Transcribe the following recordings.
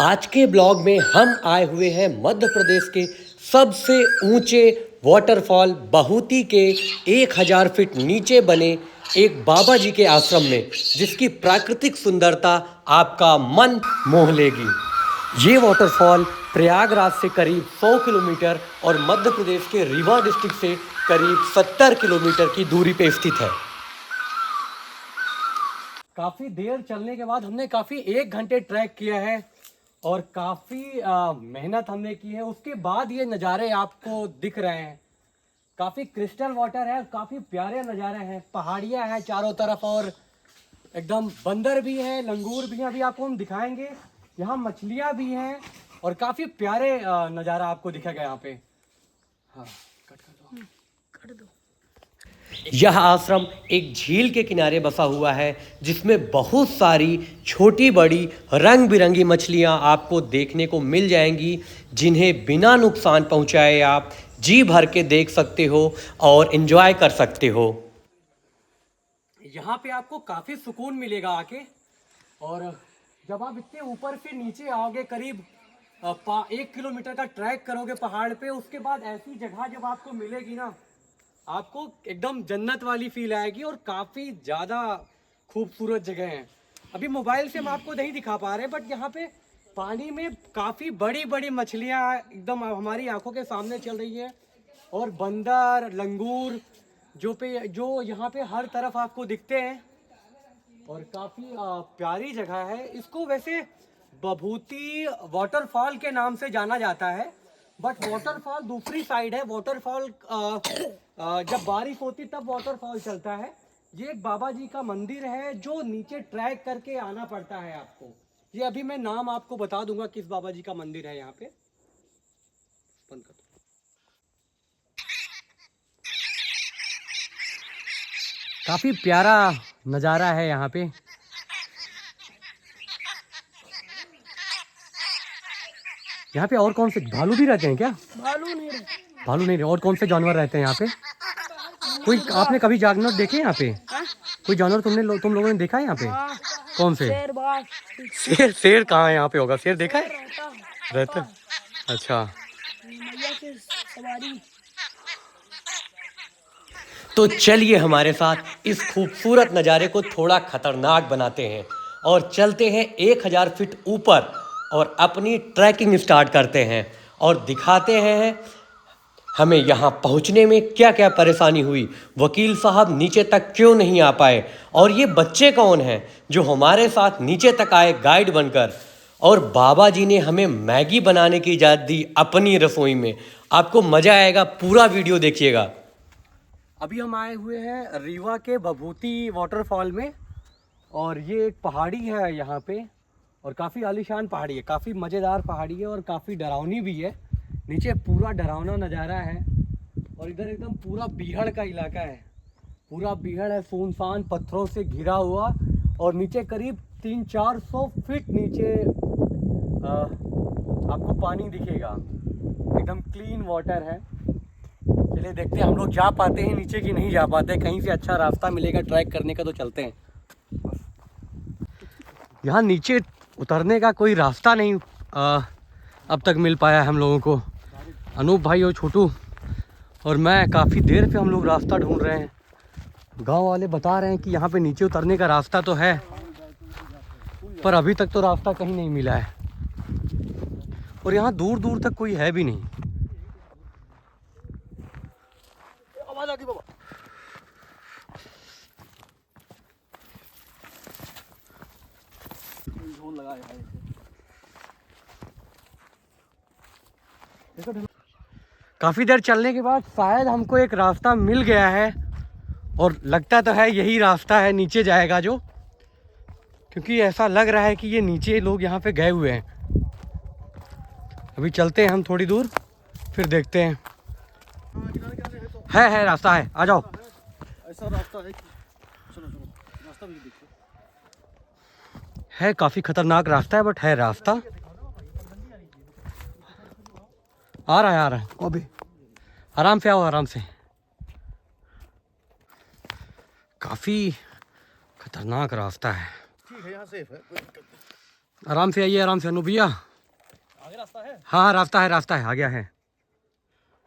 आज के ब्लॉग में हम आए हुए हैं मध्य प्रदेश के सबसे ऊंचे वाटरफॉल बहूती के 1000 फीट नीचे बने एक बाबा जी के आश्रम में, जिसकी प्राकृतिक सुंदरता आपका मन मोह लेगी। ये वाटरफॉल प्रयागराज से करीब 100 किलोमीटर और मध्य प्रदेश के रीवा डिस्ट्रिक्ट से करीब 70 किलोमीटर की दूरी पे स्थित है। काफ़ी देर चलने के बाद हमने काफ़ी 1 घंटे ट्रैक किया है और काफ़ी मेहनत हमने की है। उसके बाद ये नज़ारे आपको दिख रहे हैं। काफ़ी क्रिस्टल वाटर है, काफ़ी प्यारे नज़ारे हैं। पहाड़ियाँ हैं चारों तरफ और एकदम बंदर भी हैं, लंगूर भी हैं, अभी आपको हम दिखाएंगे। यहाँ मछलियाँ भी हैं और काफ़ी प्यारे नज़ारा आपको दिखेगा यहाँ पे। हाँ, कट कर दो। कर दो। यह आश्रम एक झील के किनारे बसा हुआ है, जिसमें बहुत सारी छोटी बड़ी रंग बिरंगी मछलियां आपको देखने को मिल जाएंगी, जिन्हें बिना नुकसान पहुंचाए आप जी भर के देख सकते हो और एंजॉय कर सकते हो। यहाँ पे आपको काफ़ी सुकून मिलेगा आके। और जब आप इतने ऊपर से नीचे आओगे, करीब 1 किलोमीटर का ट्रैक करोगे पहाड़ पे, उसके बाद ऐसी जगह जब आपको मिलेगी ना, आपको एकदम जन्नत वाली फील आएगी और काफ़ी ज़्यादा खूबसूरत जगह है। अभी मोबाइल से हम आपको नहीं दिखा पा रहे, बट यहाँ पे पानी में काफ़ी बड़ी बड़ी मछलियाँ एकदम हमारी आंखों के सामने चल रही है। और बंदर, लंगूर जो यहाँ पे हर तरफ आपको दिखते हैं और काफ़ी प्यारी जगह है। इसको वैसे बभूती वाटरफॉल के नाम से जाना जाता है, बट वाटरफॉल दूसरी साइड है। वाटरफॉल जब बारिश होती तब वाटरफॉल चलता है। ये एक बाबा जी का मंदिर है जो नीचे ट्रैक करके आना पड़ता है आपको। ये अभी मैं नाम आपको बता दूंगा किस बाबा जी का मंदिर है यहाँ पे। बंद कर दो। काफी प्यारा नज़ारा है यहाँ पे। यहाँ पे और कौन से भालू भी रहते हैं क्या? भालू नहीं रहते। और कौन से जानवर रहते हैं यहाँ पे? कोई आपने कभी जानवर देखे यहाँ पे? कोई जानवर तुम लोगों ने देखा है यहाँ पे? कौन से? शेर कहाँ है यहाँ पे? होगा शेर, देखा है? रहता है। अच्छा, तो चलिए हमारे साथ इस खूबसूरत नज़ारे को थोड़ा खतरनाक बनाते हैं और चलते हैं 1000 फीट ऊपर और अपनी ट्रैकिंग स्टार्ट करते हैं और दिखाते हैं हमें यहाँ पहुँचने में क्या क्या परेशानी हुई, वकील साहब नीचे तक क्यों नहीं आ पाए, और ये बच्चे कौन हैं जो हमारे साथ नीचे तक आए गाइड बनकर, और बाबा जी ने हमें मैगी बनाने की इजाज़त दी अपनी रसोई में। आपको मज़ा आएगा, पूरा वीडियो देखिएगा। अभी हम आए हुए हैं रीवा के बभूती वाटरफॉल में और ये एक पहाड़ी है यहाँ पे और काफ़ी आलीशान पहाड़ी है, काफ़ी मज़ेदार पहाड़ी है और काफ़ी डरावनी भी है। नीचे पूरा डरावना नज़ारा है और इधर एकदम पूरा बीहड़ का इलाका है। पूरा बीहड़ है, सुनसान पत्थरों से घिरा हुआ, और नीचे करीब 300-400 फीट नीचे आपको पानी दिखेगा। एकदम क्लीन वाटर है। चलिए देखते हैं हम लोग जा पाते हैं नीचे कि नहीं जा पाते। कहीं से अच्छा रास्ता मिलेगा ट्रैक करने का तो चलते हैं। यहाँ नीचे उतरने का कोई रास्ता नहीं अब तक मिल पाया है हम लोगों को। अनूप भाई और छोटू और मैं काफ़ी देर से हम लोग रास्ता ढूंढ रहे हैं। गांव वाले बता रहे हैं कि यहाँ पे नीचे उतरने का रास्ता तो है, पर अभी तक तो रास्ता कहीं नहीं मिला है और यहाँ दूर दूर तक कोई है भी नहीं। आवाज आ गई बाबा। काफ़ी देर चलने के बाद शायद हमको एक रास्ता मिल गया है और लगता तो है यही रास्ता है नीचे जाएगा जो, क्योंकि ऐसा लग रहा है कि ये नीचे लोग यहाँ पे गए हुए हैं। अभी चलते हैं हम थोड़ी दूर, फिर देखते हैं। है रास्ता है, आ जाओ। ऐसा रास्ता है, चलो रास्ता भी देखो। है काफ़ी खतरनाक रास्ता है, बट है रास्ता। आ रहा है अभी। आराम से आओ, आराम से। काफ़ी खतरनाक रास्ता है। ठीक है, यहाँ सेफ है। आराम से आइए, आराम से अनु भैया। हाँ रास्ता है, आ गया है।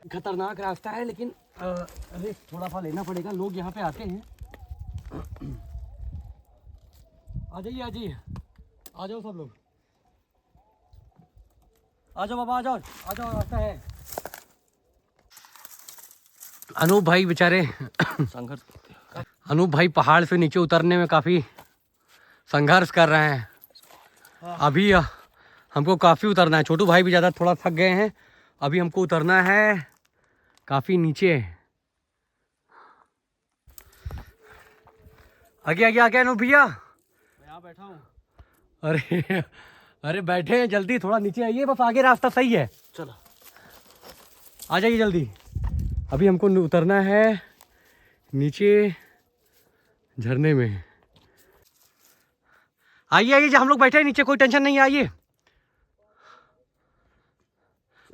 खतरनाक रास्ता है लेकिन अरे थोड़ा सा लेना पड़ेगा, लोग यहाँ पे आते हैं। आ जाइए आ जाइए, आ जाओ सब लोग, आ जाओ बाबा, आ जाओ आ जाओ, रास्ता है। अनूप भाई बेचारे संघर्ष करते हैं। अनूप भाई पहाड़ से नीचे उतरने में काफ़ी संघर्ष कर रहे हैं। अभी हमको काफ़ी उतरना है, छोटू भाई भी ज़्यादा थोड़ा थक गए हैं। अभी हमको उतरना है काफ़ी नीचे। आगे आगे आगे अनूप भैया, मैं यहाँ बैठा हूँ। अरे अरे बैठे हैं, जल्दी थोड़ा नीचे आइए, बस आगे रास्ता सही है। चलो आ जाइए जल्दी। अभी हमको उतरना है नीचे झरने में। आइए आइए, हम लोग बैठे हैं नीचे, कोई टेंशन नहीं है, आइए।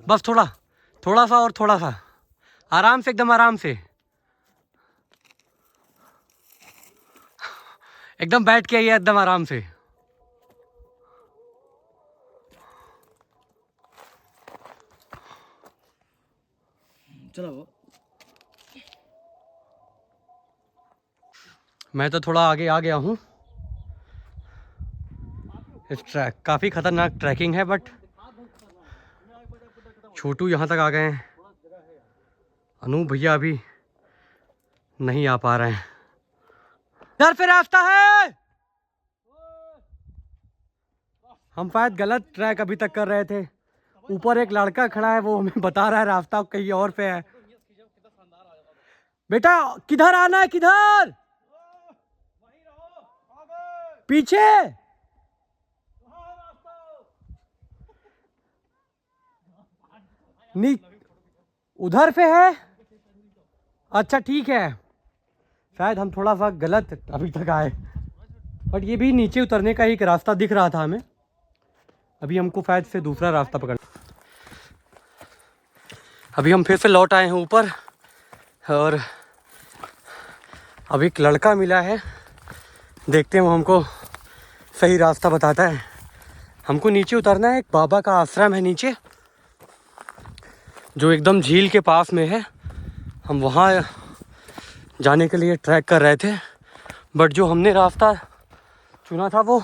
बस थोड़ा थोड़ा सा और थोड़ा सा, आराम से, एकदम आराम से, एकदम बैठ के आइए, एकदम आराम से। चलो मैं तो थोड़ा आगे आ गया हूँ। इस ट्रैक काफ़ी खतरनाक ट्रैकिंग है, बट छोटू यहाँ तक आ गए हैं, अनूप भैया अभी नहीं आ पा रहे हैं। इधर पे रास्ता है। हम शायद गलत ट्रैक अभी तक कर रहे थे। ऊपर एक लड़का खड़ा है, वो हमें बता रहा है रास्ता कहीं और पे है। बेटा किधर आना है, किधर? पीछे नहीं, उधर पे है। अच्छा ठीक है, शायद हम थोड़ा सा गलत अभी तक आए, बट ये भी नीचे उतरने का एक रास्ता दिख रहा था हमें। अभी हमको शायद से दूसरा रास्ता पकड़ना। अभी हम फिर से लौट आए हैं ऊपर, और अभी एक लड़का मिला है, देखते हैं वो हमको सही रास्ता बताता है। हमको नीचे उतरना है, एक बाबा का आश्रम है नीचे, जो एकदम झील के पास में है। हम वहाँ जाने के लिए ट्रैक कर रहे थे, बट जो हमने रास्ता चुना था वो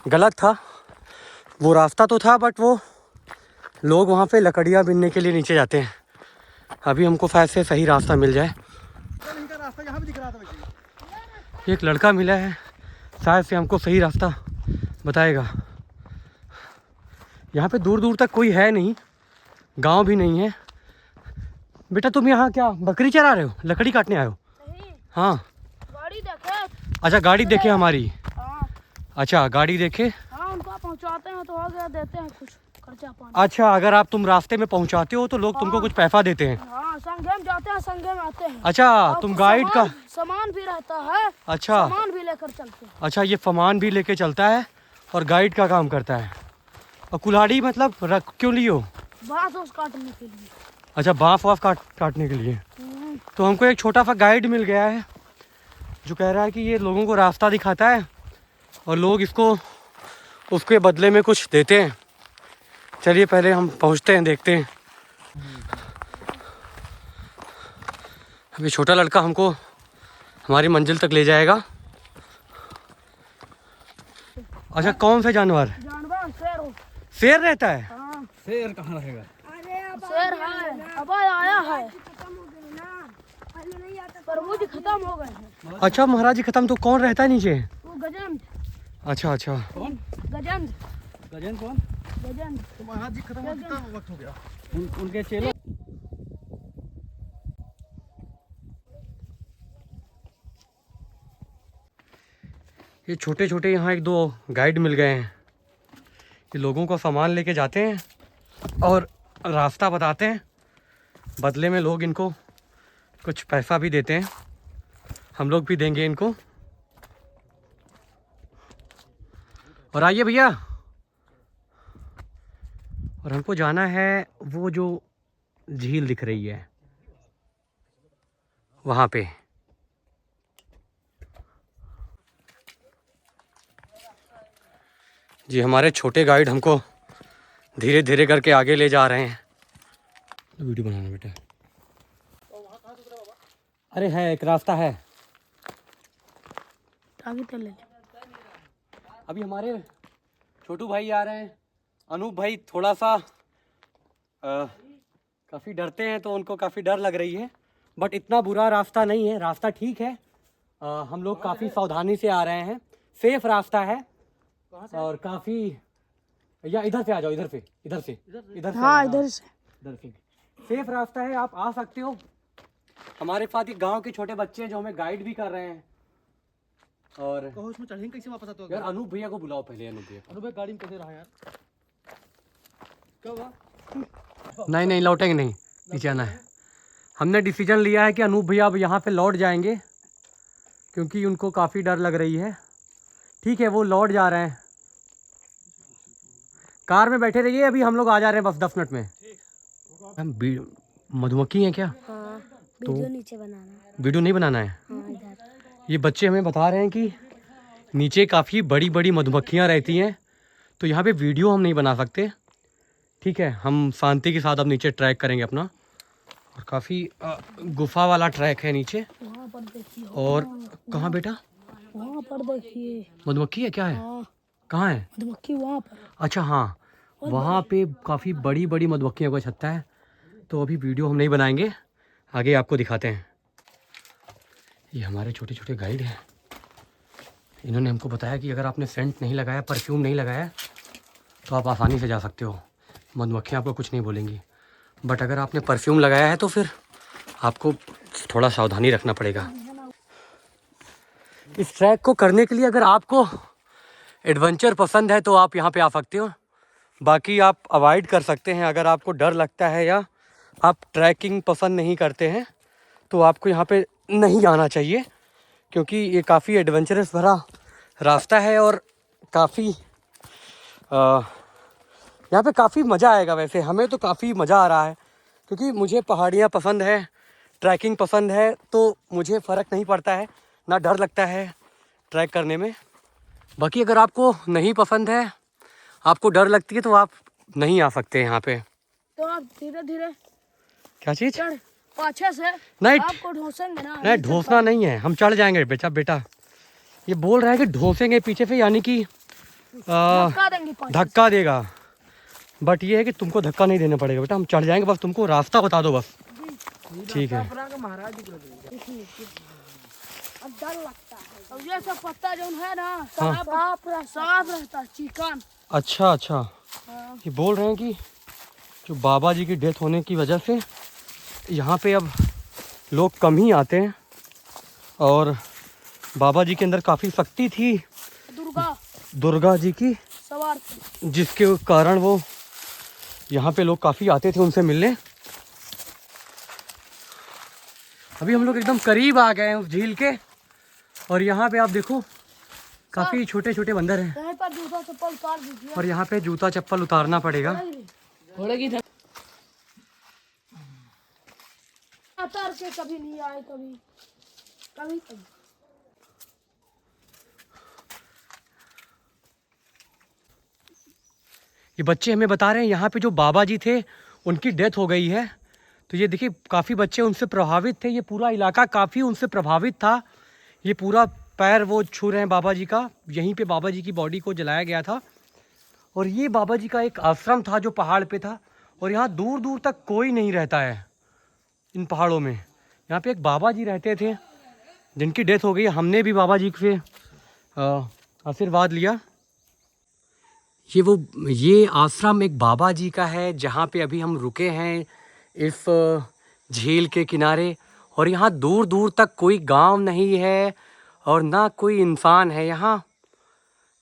गलत था। वो रास्ता तो था, बट वो लोग वहाँ पे लकड़ियाँ बीनने के लिए नीचे जाते हैं। अभी हमको शायद से सही रास्ता मिल जाए। रास्ता यहाँ भी दिख रहा था। एक लड़का मिला है, शायद से हमको सही रास्ता बताएगा। यहाँ पे दूर दूर तक कोई है नहीं, गांव भी नहीं है। बेटा तुम यहाँ क्या बकरी चरा रहे हो, लकड़ी काटने आए हो? नहीं। हाँ गाड़ी देखे। अच्छा गाड़ी देखे हमारी। हाँ। अच्छा गाड़ी देखे। हाँ, उनको पहुँचाते हैं तो आगे देते हैं कुछ खर्चा पानी। अच्छा, अगर आप तुम रास्ते में पहुँचाते हो तो लोग तुमको कुछ पैसा देते हैं? हाँ, संगे में जाते हैं, संगे में आते हैं। अच्छा, तुम गाइड का सामान भी रहता है। अच्छा, सामान भी लेकर चलते हैं। अच्छा, ये सामान भी लेके चलता है और गाइड का काम करता है। और कुल्हाड़ी मतलब रख क्यों लियो? बांस काटने के लिए। अच्छा, बांस वास काटने के लिए। तो हमको एक छोटा सा गाइड मिल गया है, जो कह रहा है कि ये लोगों को रास्ता दिखाता है और लोग इसको उसके बदले में कुछ देते हैं। चलिए पहले हम पहुंचते हैं, देखते हैं। अभी छोटा लड़का हमको हमारी मंजिल तक ले जाएगा। अच्छा, कौन सा जानवर? शेर। शेर रहता है? हाँ। शेर कहाँ रहेगा? शेर है, अब आया है, प्रभु जी खत्म हो गए। अच्छा, महाराज जी खत्म, तो कौन रहता है नीचे? वो गजेंद्र। अच्छा अच्छा, कौन? गजेंद्र। गजेंद्र कौन? गजेंद्र। तो महाराज जी खत्म हो कितना वक्त हो गया? उनके चेले। ये छोटे छोटे यहाँ एक दो गाइड मिल गए हैं। ये लोगों को सामान लेके जाते हैं और रास्ता बताते हैं, बदले में लोग इनको कुछ पैसा भी देते हैं। हम लोग भी देंगे इनको। और आइए भैया, और हमको जाना है वो जो झील दिख रही है वहाँ पे। जी, हमारे छोटे गाइड हमको धीरे धीरे करके आगे ले जा रहे हैं। वीडियो बनाना बेटा। अरे है, एक रास्ता है। अभी हमारे छोटू भाई आ रहे हैं। अनूप भाई थोड़ा सा काफ़ी डरते हैं, तो उनको काफ़ी डर लग रही है, बट इतना बुरा रास्ता नहीं है, रास्ता ठीक है। हम लोग काफ़ी सावधानी से आ रहे हैं, सेफ रास्ता है और काफ़ी। या इधर से आ जाओ, इधर से इधर से इधर से। हाँ, इधर से सेफ रास्ता है, आप आ सकते हो। हमारे साथ एक गांव के छोटे बच्चे हैं जो हमें गाइड भी कर रहे हैं। और उसमें चढ़ेंगे कैसे वापस आते हो यार? अनूप भैया को बुलाओ पहले। अनूप भैया गाड़ी में कैसे रहा यार? क्या हुआ? नहीं नहीं, लौटेंगे नहीं, नीचे आना है। हमने डिसीजन लिया है कि अनूप भैया अब यहाँ पे लौट जाएंगे, क्योंकि उनको काफ़ी डर लग रही है। ठीक है, वो लौट जा रहे हैं। कार में बैठे रहिए, अभी हम लोग आ जा रहे हैं बस 10 मिनट में। हम मधुमक्खी हैं क्या? हाँ, वीडियो नीचे बनाना है। वीडियो नहीं बनाना है? हाँ, इधर। ये बच्चे हमें बता रहे हैं कि नीचे काफ़ी बड़ी बड़ी मधुमक्खियाँ रहती हैं, तो यहाँ पे वीडियो हम नहीं बना सकते। ठीक है, हम शांति के साथ अब नीचे ट्रैक करेंगे अपना। और काफ़ी गुफा वाला ट्रैक है नीचे। वहाँ पर देखिए। और कहाँ बेटा? वहाँ पर देखिए। मधुमक्खी है क्या है? हाँ। कहाँ है मधुमक्खी? वहाँ पर। अच्छा हाँ, वहाँ पे काफ़ी बड़ी बड़ी मधुमक्खियों का छत्ता है। तो अभी वीडियो हम नहीं बनाएंगे, आगे आपको दिखाते हैं। ये हमारे छोटे छोटे गाइड हैं। इन्होंने हमको बताया कि अगर आपने सेंट नहीं लगाया, परफ्यूम नहीं लगाया, तो आप आसानी से जा सकते हो। मधुमक्खियाँ आपको कुछ नहीं बोलेंगी, बट अगर आपने परफ्यूम लगाया है तो फिर आपको थोड़ा सावधानी रखना पड़ेगा। इस ट्रैक को करने के लिए अगर आपको एडवेंचर पसंद है तो आप यहाँ पे आ सकते हो, बाकी आप अवॉइड कर सकते हैं। अगर आपको डर लगता है या आप ट्रैकिंग पसंद नहीं करते हैं तो आपको यहाँ पे नहीं आना चाहिए, क्योंकि ये काफ़ी एडवेंचरस भरा रास्ता है और काफ़ी यहाँ पे काफ़ी मज़ा आएगा। वैसे हमें तो काफ़ी मज़ा आ रहा है, क्योंकि मुझे पहाड़ियाँ पसंद है, ट्रैकिंग पसंद है, तो मुझे फ़र्क नहीं पड़ता है, ना डर लगता है ट्रैक करने में। बाकी अगर आपको नहीं पसंद है, आपको डर लगती है, तो आप नहीं आ सकते यहाँ पे। तो आप धीरे धीरे क्या चीज़? पाछे से नहीं, आपको ढोसेंगे ना? नहीं ढोसना नहीं है, हम चढ़ जाएंगे बेटा। बेटा ये बोल रहा है कि ढोसेंगे पीछे से, यानी कि धक्का देगा। बट ये है कि तुमको धक्का नहीं देना पड़ेगा बेटा, हम चढ़ जाएंगे, बस तुमको रास्ता बता दो बस। ठीक है। डर लगता है, ये सब पत्ता जो है ना, साफ रहता है, चिकन। अच्छा अच्छा। ये बोल रहे हैं कि जो बाबा जी की डेथ होने की वजह से यहाँ पे अब लोग कम ही आते हैं, और बाबा जी के अंदर काफ़ी शक्ति थी, दुर्गा जी की, जिसके कारण वो यहाँ पे लोग काफ़ी आते थे उनसे मिलने। अभी हम लोग एकदम करीब आ गए हैं उस झील के, और यहाँ पे आप देखो काफ़ी छोटे छोटे बंदर हैं। यहाँ पर जूता चप्पल उतार दीजिए। और यहाँ पे जूता चप्पल उतारना पड़ेगा। उतार के कभी नहीं आए, कभी कभी कभी। ये बच्चे हमें बता रहे हैं यहाँ पे जो बाबा जी थे उनकी डेथ हो गई है। तो ये देखिए काफ़ी बच्चे उनसे प्रभावित थे, ये पूरा इलाका काफ़ी उनसे प्रभावित था। ये पूरा पैर वो छू रहे हैं बाबा जी का, यहीं पे बाबा जी की बॉडी को जलाया गया था। और ये बाबा जी का एक आश्रम था जो पहाड़ पे था, और यहाँ दूर दूर तक कोई नहीं रहता है इन पहाड़ों में। यहाँ पे एक बाबा जी रहते थे जिनकी डेथ हो गई। हमने भी बाबा जी से आशीर्वाद लिया। ये आश्रम एक बाबा जी का है, जहाँ पे अभी हम रुके हैं इस झील के किनारे। और यहाँ दूर दूर तक कोई गांव नहीं है और ना कोई इंसान है, यहाँ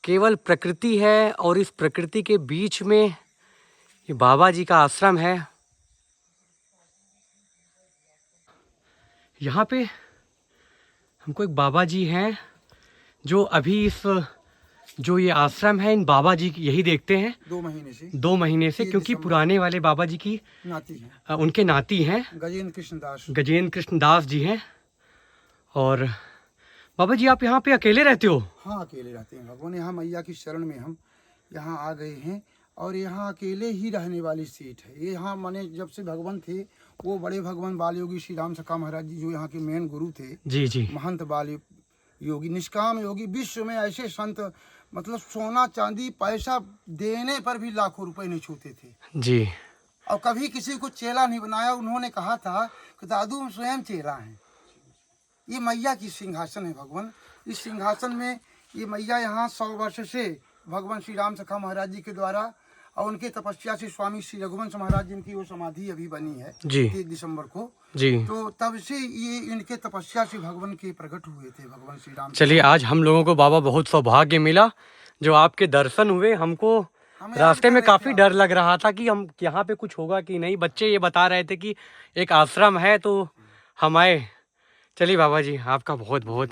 केवल प्रकृति है। और इस प्रकृति के बीच में ये बाबा जी का आश्रम है। यहाँ पे हमको एक बाबा जी हैं जो अभी इस जो ये आश्रम है, इन बाबा जी की यही देखते हैं 2 महीने से, क्योंकि पुराने वाले बाबा जी की नाती है, उनके नाती हैं गजेंद्र कृष्ण दास जी हैं। और बाबा जी आप यहाँ पे अकेले रहते हो? हाँ, अकेले रहते हैं भगवान। यहाँ मैया की शरण में हम यहाँ आ गए हैं और यहाँ अकेले ही रहने वाली सीट है। ये यहाँ माने जब से भगवान थे, वो बड़े भगवान बाल योगी श्री राम सखा महाराज जी जो यहाँ के मेन गुरु थे, जी जी। महंत बाल योगी, निष्काम योगी, विश्व में ऐसे संत मतलब सोना चांदी पैसा देने पर भी लाखों रुपए नहीं छूते थे जी। और कभी किसी को चेला नहीं बनाया। उन्होंने कहा था कि दादू हम स्वयं चेला हैं। ये मैया की सिंहासन है भगवान। इस सिंहासन में ये मैया यहाँ 100 वर्ष से भगवान श्री राम सखा महाराज जी के द्वारा और उनके तपस्या से स्वामी श्री रघुवंश महाराज जिनकी वो समाधि अभी बनी है जी 1 दिसंबर को जी। तो तब से ये इनके तपस्या से भगवान के प्रकट हुए थे भगवान श्री राम। चलिए, आज हम लोगों को बाबा बहुत सौभाग्य मिला जो आपके दर्शन हुए। हमको रास्ते में काफ़ी डर लग रहा था कि हम यहाँ पे कुछ होगा कि नहीं। बच्चे ये बता रहे थे कि एक आश्रम है तो हम आए। चलिए बाबा जी, आपका बहुत बहुत।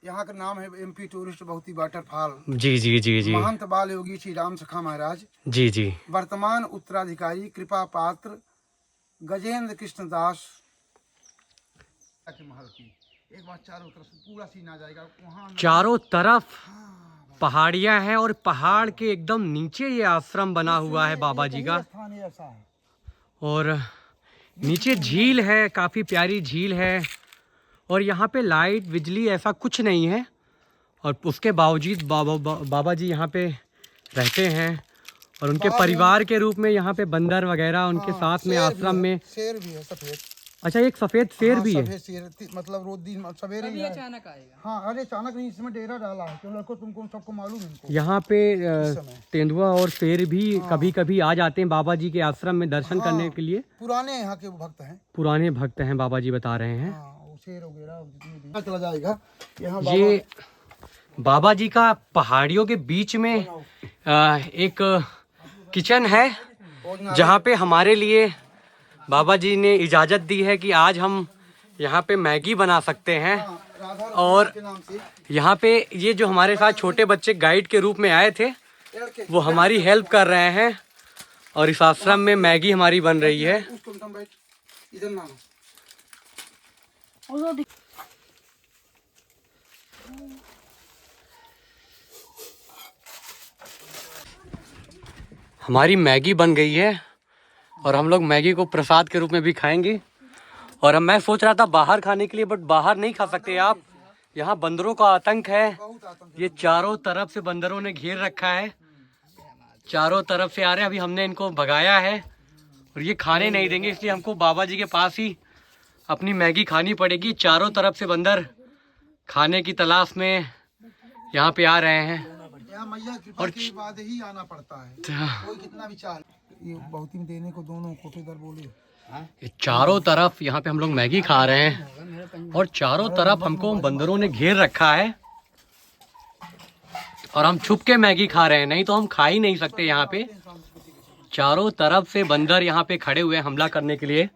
यहाँ का नाम है MP टूरिस्ट बहुती वाटरफॉल। जी जी जी जी। महंत बाल योगी श्री राम सखा महाराज जी जी। वर्तमान उत्तराधिकारी कृपा पात्र गजेंद्र कृष्ण दास के महल की। एक बार चारों तरफ से पूरा सीन आ जाएगा। वहाँ चारों तरफ पहाड़ियाँ हैं और पहाड़ के एकदम नीचे ये आश्रम बना हुआ है बाबा जी का। स्थान ही ऐसा है। और नीचे झील है, काफ़ी प्यारी झील है। और यहाँ पे लाइट बिजली ऐसा कुछ नहीं है। और उसके बावजूद बाबा जी यहाँ पे रहते हैं। और उनके परिवार के रूप में यहाँ पे बंदर वगैरह उनके साथ में आश्रम में। शेर भी है सफेद। अच्छा, एक सफेद शेर भी है। सफेद शेर मतलब रोज दिन सवेरे ही अचानक आएगा। हाँ, अरे अचानक नहीं, इसमें डेरा डाला है क्यों लड़को, तुमको सबको मालूम है। यहाँ पे तेंदुआ और शेर भी कभी कभी आ जाते हैं बाबा जी के आश्रम में दर्शन करने के लिए। पुराने यहाँ के भक्त हैं। पुराने भक्त हैं बाबा जी बता रहे हैं। शेर वगैरह चला जाएगा यहाँ। ये बाबा जी का पहाड़ियों के बीच में एक किचन है जहाँ पे हमारे लिए बाबा जी ने इजाज़त दी है कि आज हम यहाँ पे मैगी बना सकते हैं। और यहाँ पे ये जो हमारे साथ छोटे बच्चे गाइड के रूप में आए थे वो हमारी हेल्प कर रहे हैं। और इस आश्रम में मैगी हमारी बन रही है। हमारी मैगी बन गई है और हम लोग मैगी को प्रसाद के रूप में भी खाएंगे। और अब मैं सोच रहा था बाहर खाने के लिए, बट बाहर नहीं खा सकते आप। यहाँ बंदरों का आतंक है। ये चारों तरफ से बंदरों ने घेर रखा है। चारों तरफ से आ रहे हैं। अभी हमने इनको भगाया है और ये खाने नहीं देंगे, इसलिए हमको बाबा जी के पास ही अपनी मैगी खानी पड़ेगी। चारों तरफ से बंदर खाने की तलाश में यहाँ पे आ रहे हैं। मैया कृपा के बाद ही आना पड़ता है। कोई कितना भी चाह ये बहुत ही देने को दोनों कोटेदार बोले। ये चारों तरफ यहाँ पे हम लोग मैगी खा रहे हैं और चारों तरफ हमको बंदरों ने घेर रखा है और हम छुप के मैगी खा रहे हैं, नहीं तो हम खा ही नहीं सकते। यहाँ पे चारों तरफ से बंदर यहाँ पे खड़े हुए हैं हमला करने के लिए,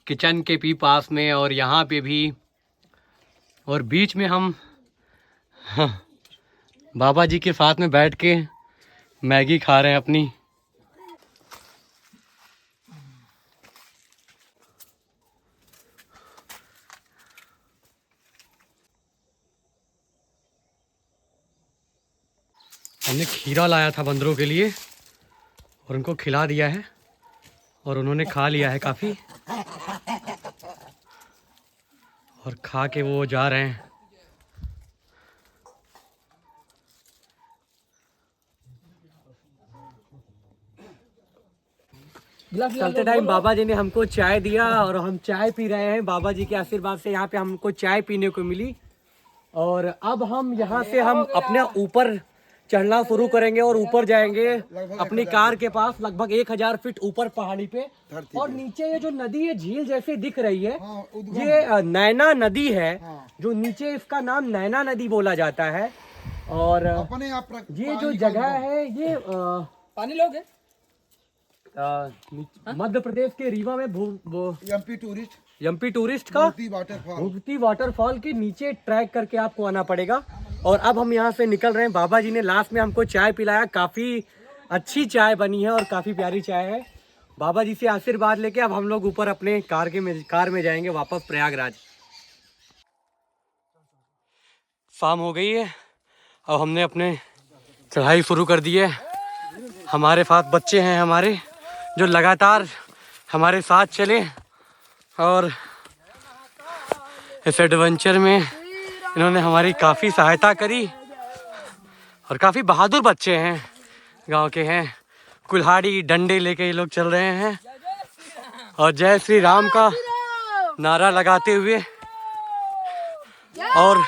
किचन के भी पास में और यहाँ पे भी। और बीच में हम बाबा जी के साथ में बैठ के मैगी खा रहे हैं अपनी। हमने खीरा लाया था बंदरों के लिए और उनको खिला दिया है और उन्होंने खा लिया है काफ़ी। और खा के वो जा रहे हैं। चलते टाइम बाबा जी ने हमको चाय दिया और हम चाय पी रहे हैं। बाबा जी के आशीर्वाद से यहाँ पे हमको चाय पीने को मिली। और अब हम यहाँ से हम अपने ऊपर चढ़ना शुरू करेंगे और ऊपर जाएंगे अपनी कार के पास, लगभग 1000 फीट ऊपर पहाड़ी पे। और नीचे ये जो नदी है झील जैसे दिख रही है, ये नैना नदी है। जो नीचे इसका नाम नैना नदी बोला जाता है। और ये जो जगह है ये पानी लोगे मध्य प्रदेश के रीवा में एमपी टूरिस्ट का भूपति वाटरफॉल के नीचे ट्रैक करके आपको आना पड़ेगा। और अब हम यहाँ से निकल रहे हैं। बाबा जी ने लास्ट में हमको चाय पिलाया, काफ़ी अच्छी चाय बनी है और काफ़ी प्यारी चाय है। बाबा जी से आशीर्वाद लेके अब हम लोग ऊपर अपने कार में जाएंगे वापस प्रयागराज। शाम हो गई है, अब हमने अपने चढ़ाई शुरू कर दी है। हमारे साथ बच्चे हैं हमारे जो लगातार हमारे साथ चले और इस एडवेंचर में इन्होंने हमारी काफ़ी सहायता करी और काफ़ी बहादुर बच्चे हैं, गांव के हैं। कुल्हाड़ी डंडे लेके ये लोग चल रहे हैं और जय श्री राम का नारा लगाते हुए और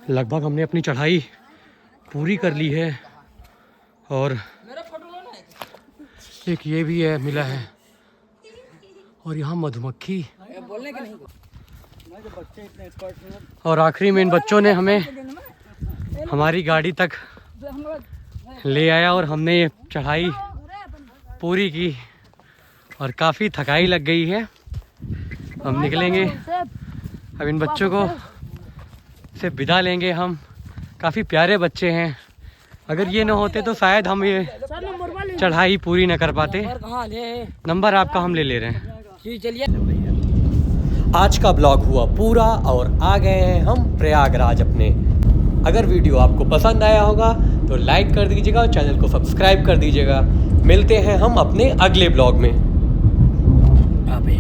लगभग हमने अपनी चढ़ाई पूरी कर ली है। और एक ये भी है मिला है और यहाँ मधुमक्खी और आखिरी में इन बच्चों ने हमें हमारी गाड़ी तक ले आया और हमने ये चढ़ाई पूरी की और काफ़ी थकाई लग गई है। हम निकलेंगे अब, इन बच्चों को से विदा लेंगे हम। काफ़ी प्यारे बच्चे हैं, अगर ये ना होते तो शायद हम ये चढ़ाई पूरी ना कर पाते। नंबर आपका हम ले रहे हैं। चलिए आज का ब्लॉग हुआ पूरा और आ गए हैं हम प्रयागराज अपने। अगर वीडियो आपको पसंद आया होगा तो लाइक कर दीजिएगा और चैनल को सब्सक्राइब कर दीजिएगा। मिलते हैं हम अपने अगले ब्लॉग में। अबे